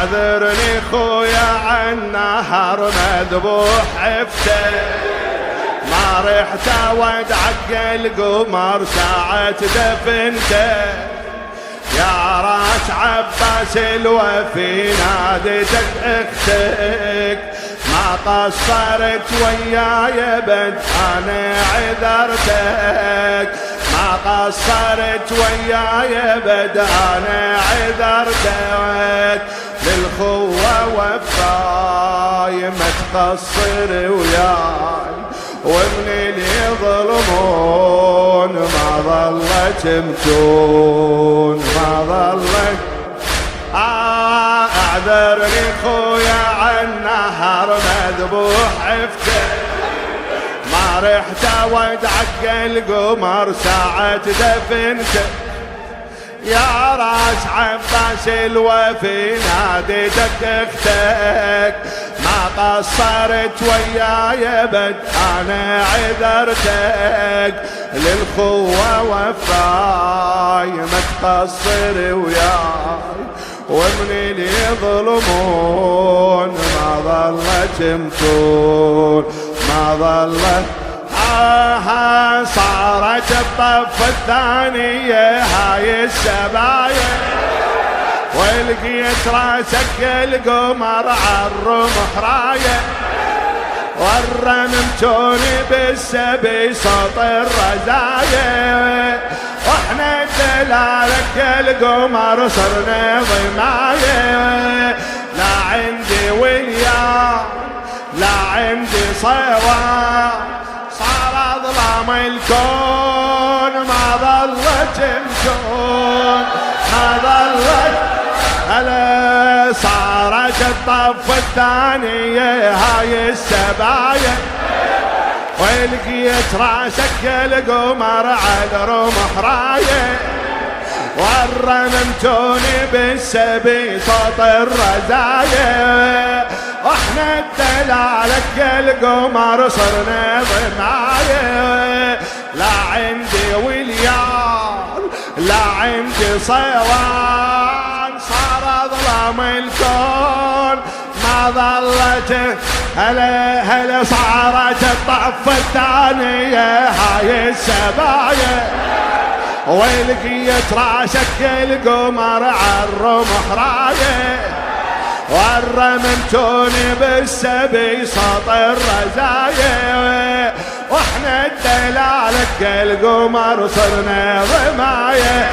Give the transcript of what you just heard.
اعذرني خويا عن نهر مذبوح عفته، ما رحت ودعق القمر ساعة دفنته. يا راس عباس الوفي نادتك اختك، ما قصرت وياي بد انا عذرتك، ما قصرت وياي بد انا عذرتك. للخوة وفاي ما تقصر وياي، ومن اللي يظلمون ما ظلت متون، ما ظلت. اعذرني خويا عن نهر مذبوح عفته، ما رحت ودعق القمر ساعة دفنته. يا راس عباس الوفي ناديتك اختك، ما قصرت وياي بد انا عذرتك. للخوة وفاي ما تقصر وياي، ومن اللي يظلمون ما ظلت متون، ما ظلت. صارت الطف الثانية هاي السبايا، ولقيت راسك القمر عالرمح راية، والرممتوني بالسبي صوت الرزايا، واحنا دلالك القمر صرنا ضماية. لا عندي وليان لا عندي صيوان، صار ظلام الكون ما ظلت مكون، ما ظلت. هلا صارت الطف الثانية هاي السبايا، ولقيت راسك القمر على رمح راية، والرممتوني بالسبي صوت الرزايا، واحنا الدلالك القمر صرنا ضماية. لا عندي وليان لا عندي صيوان، صار ظلام الكون ما ظلت. هلا صارت الطف الثانية هاي السبايا، ولقيت راسك القمر عالرمح راية، والرممتوني بالسبي صوت الرزايا، واحنا الدلالك القمر صرنا ضماية.